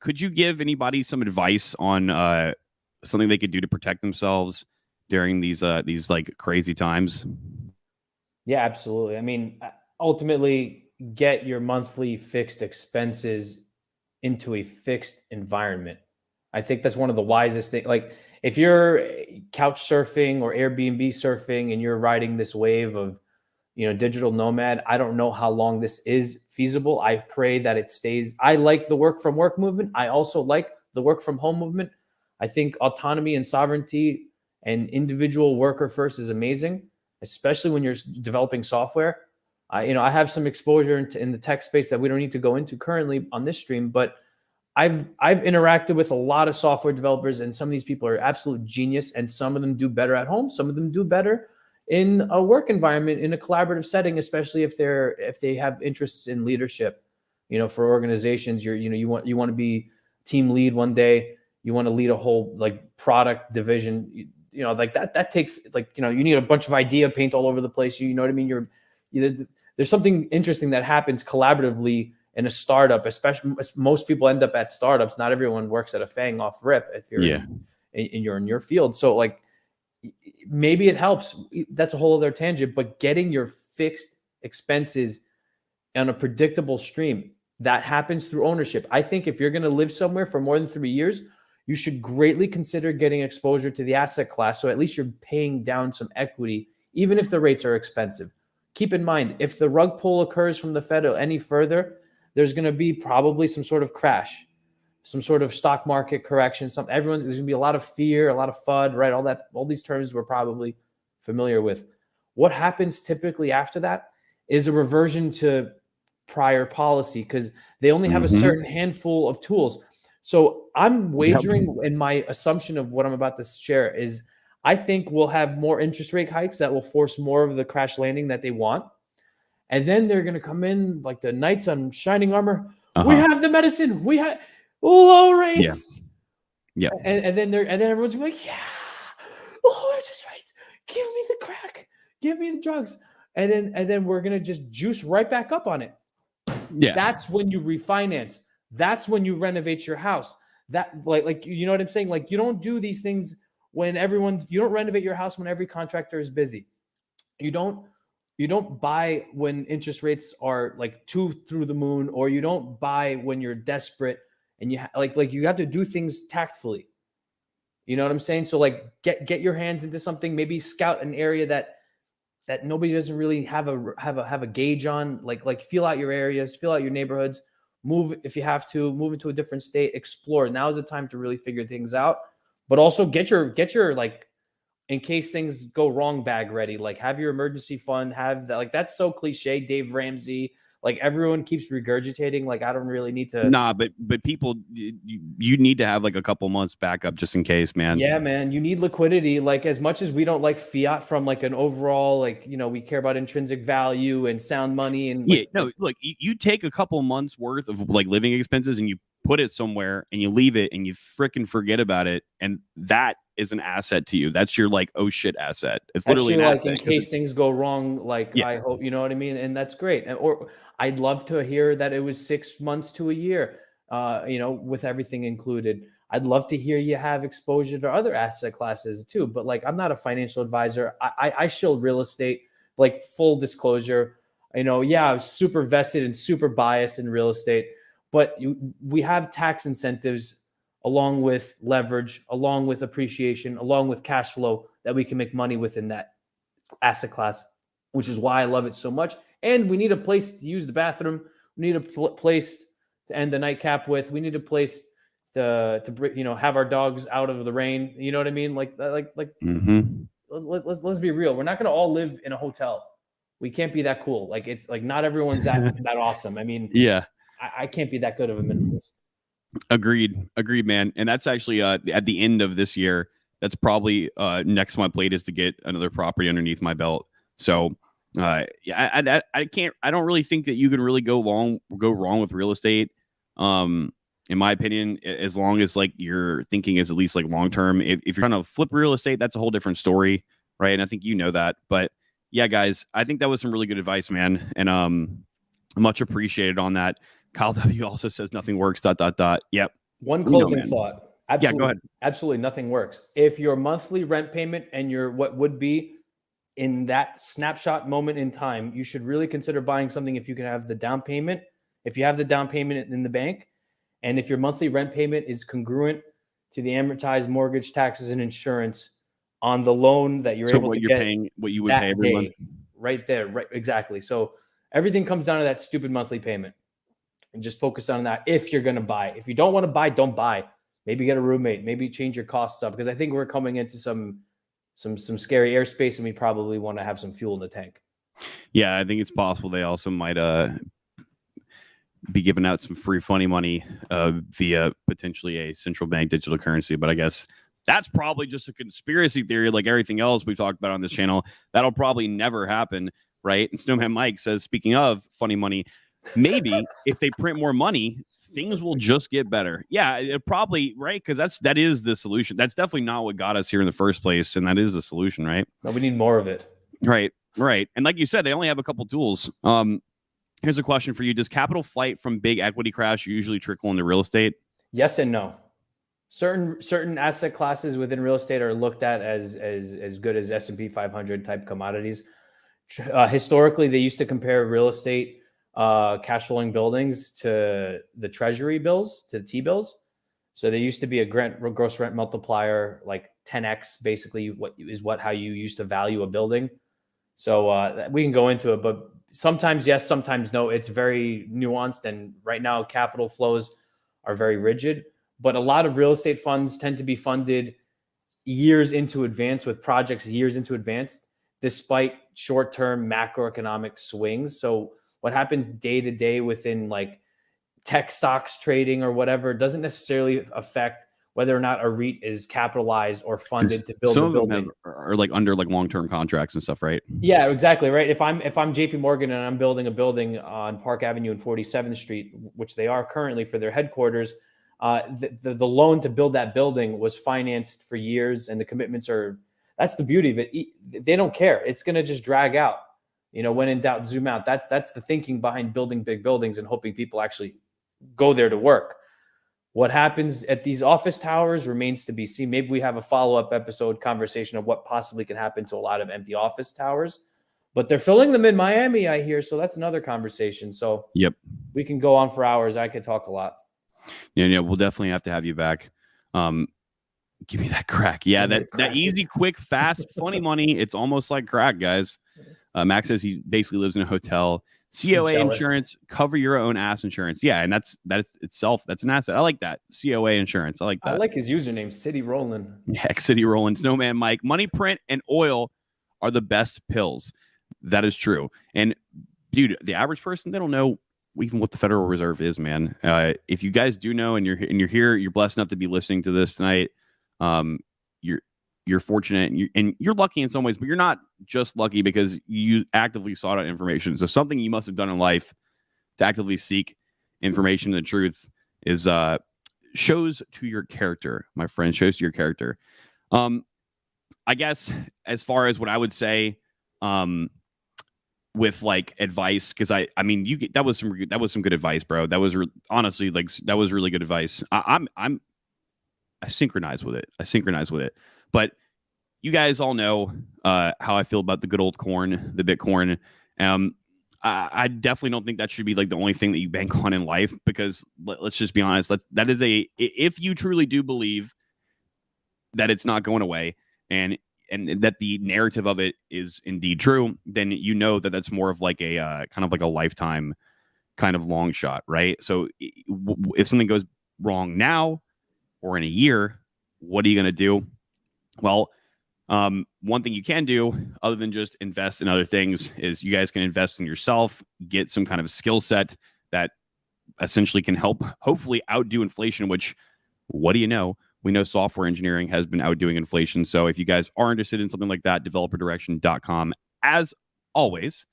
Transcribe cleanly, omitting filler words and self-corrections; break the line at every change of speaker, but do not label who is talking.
could you give anybody some advice on something they could do to protect themselves during these like crazy times?
Yeah, absolutely. I mean, ultimately, get your monthly fixed expenses into a fixed environment. I think that's one of the wisest things. Like, if you're couch surfing or Airbnb surfing and you're riding this wave of, digital nomad, I don't know how long this is feasible. I pray that it stays. I like the work from work movement. I also like the work from home movement. I think autonomy and sovereignty and individual worker first is amazing, especially when you're developing software. I have some exposure in the tech space that we don't need to go into currently on this stream, but I've interacted with a lot of software developers, and some of these people are absolute genius, and some of them do better at home. Some of them do better in a work environment, in a collaborative setting, especially if they have interests in leadership. For organizations, you want to be team lead one day. You want to lead a whole like product division. Like that takes you need a bunch of idea paint all over the place. You know what I mean? There's something interesting that happens collaboratively in a startup, especially most people end up at startups. Not everyone works at a FANG off rip if you're in your field. So like maybe it helps. That's a whole other tangent, but getting your fixed expenses on a predictable stream that happens through ownership. I think if you're going to live somewhere for more than 3 years, you should greatly consider getting exposure to the asset class. So at least you're paying down some equity, even if the rates are expensive. Keep in mind, if the rug pull occurs from the Fed any further, there's going to be probably some sort of crash, some sort of stock market correction. There's going to be a lot of fear, a lot of FUD, right? All these terms we're probably familiar with. What happens typically after that is a reversion to prior policy because they only have a certain handful of tools. So I'm wagering, and my assumption of what I'm about to share is I think we'll have more interest rate hikes that will force more of the crash landing that they want. And then they're going to come in like the knights on shining armor. We have the medicine. We have low rates.
Yeah.
And then everyone's going to be like, yeah, low interest rates. Give me the crack. Give me the drugs. And then we're going to just juice right back up on it.
Yeah.
That's when you refinance. That's when you renovate your house. That like you know what I'm saying? Like you don't do these things when you don't renovate your house when every contractor is busy. You don't buy when interest rates are like too through the moon, or you don't buy when you're desperate and you you have to do things tactfully. You know what I'm saying? So like get your hands into something, maybe scout an area that nobody doesn't really have a gauge on, like feel out your areas, feel out your neighborhoods, move if you have to, move into a different state, explore. Now is the time to really figure things out, but also get your like, in case things go wrong bag ready, like have your emergency fund, have that. Like that's so cliche, Dave Ramsey, like everyone keeps regurgitating. Like I don't really need to.
Nah, but people, you need to have like a couple months backup just in case, man.
Yeah, man, you need liquidity. Like as much as we don't like fiat from like an overall, like we care about intrinsic value and sound money and
look, you take a couple months worth of like living expenses and you put it somewhere and you leave it and you freaking forget about it, and that is an asset to you. That's your like, oh shit asset. It's literally
like in case things go wrong. Like I hope, you know what I mean? And that's great. Or I'd love to hear that it was 6 months to a year, with everything included. I'd love to hear you have exposure to other asset classes too. But like, I'm not a financial advisor. I shield real estate, like full disclosure, I was super vested and super biased in real estate, but we have tax incentives along with leverage, along with appreciation, along with cash flow that we can make money within that asset class, which is why I love it so much. And we need a place to use the bathroom. We need a place to end the nightcap with. We need a place to have our dogs out of the rain. You know what I mean? Let's be real. We're not going to all live in a hotel. We can't be that cool. Like it's like not everyone's that awesome. I mean,
yeah,
I can't be that good of a minimalist.
Agreed, man. And that's actually at the end of this year. That's probably next on my plate is to get another property underneath my belt. So I don't really think that you can really go wrong with real estate. In my opinion, as long as like your thinking is at least like long term. If you're trying to flip real estate, that's a whole different story, right? And I think you know that. But yeah, guys, I think that was some really good advice, man, and much appreciated on that. Kyle W also says nothing works. ... Yep,
One
We know,
closing
man.
thought.
Yeah, go ahead.
Absolutely nothing works. If your monthly rent payment and your what would be in that snapshot moment in time, you should really consider buying something if you can have the down payment. If you have the down payment in the bank, and if your monthly rent payment is congruent to the amortized mortgage, taxes, and insurance on the loan that you're
So
able
what
to
you're
get
paying, what you would pay
that
every month.
day, right there, right, exactly. So everything comes down to that stupid monthly payment, and just focus on that. If you're going to buy, if you don't want to buy, don't buy. Maybe get a roommate. Maybe change your costs up, because I think we're coming into some scary airspace, and we probably want to have some fuel in the tank.
Yeah, I think it's possible they also might be giving out some free funny money via potentially a central bank digital currency. But I guess that's probably just a conspiracy theory, like everything else we've talked about on this channel. That'll probably never happen, right? And Snowman Mike says, speaking of funny money, maybe if they print more money, things will just get better. Yeah, it probably, right? Because that is the solution. That's definitely not what got us here in the first place, and that is the solution, right?
No, we need more of it.
Right. And like you said, they only have a couple tools. Here's a question for you: does capital flight from big equity crash usually trickle into real estate?
Yes and no. Certain asset classes within real estate are looked at as good as S&P 500 type commodities. Historically, they used to compare real estate cash flowing buildings to the treasury bills, to the T-bills. So there used to be a gross rent multiplier, like 10x, basically how you used to value a building. So we can go into it, but sometimes yes, sometimes no. It's very nuanced, and right now capital flows are very rigid. But a lot of real estate funds tend to be funded years into advance, with projects years into advance, despite short-term macroeconomic swings. So what happens day to day within like tech stocks trading or whatever doesn't necessarily affect whether or not a REIT is capitalized or funded to build the building.
Are like under like long-term contracts and stuff, right?
Yeah, exactly. Right. If I'm JP Morgan and I'm building a building on Park Avenue and 47th Street, which they are currently for their headquarters, the loan to build that building was financed for years, and the commitments are, that's the beauty of it. They don't care. It's going to just drag out. When in doubt, zoom out. That's the thinking behind building big buildings and hoping people actually go there to work. What happens at these office towers remains to be seen. Maybe we have a follow-up episode conversation of what possibly can happen to a lot of empty office towers, but they're filling them in Miami, I hear. So that's another conversation. So
yep,
we can go on for hours. I could talk a lot.
Yeah, we'll definitely have to have you back. Give me that crack. Yeah, that easy, quick, fast, funny money. It's almost like crack, guys. Max says he basically lives in a hotel. COA insurance, cover your own ass insurance. Yeah, and that's itself. That's an asset. I like that. COA insurance. I like that.
I like his username, City Rollin.
Heck, City Rollin. Snowman Mike. Money print and oil are the best pills. That is true. And dude, the average person, they don't know even what the Federal Reserve is, man. If you guys do know, and you're here, you're blessed enough to be listening to this tonight. You're fortunate, and you're lucky in some ways, but you're not just lucky because you actively sought out information. So something you must have done in life to actively seek information and the truth is shows to your character, my friend. Shows to your character. I guess as far as what I would say, with like advice, because I mean that was some good advice, bro. That was honestly like that was really good advice. I synchronize with it. But you guys all know how I feel about the good old corn, the Bitcoin. I definitely don't think that should be like the only thing that you bank on in life, because let's just be honest. That is if you truly do believe that it's not going away, and that the narrative of it is indeed true, then you know that that's more of like a kind of like a lifetime kind of long shot, right? So if something goes wrong now or in a year, what are you going to do? Well, one thing you can do other than just invest in other things is you guys can invest in yourself, get some kind of skill set that essentially can help hopefully outdo inflation, which, what do you know? We know software engineering has been outdoing inflation. So if you guys are interested in something like that, developerdirection.com. As always,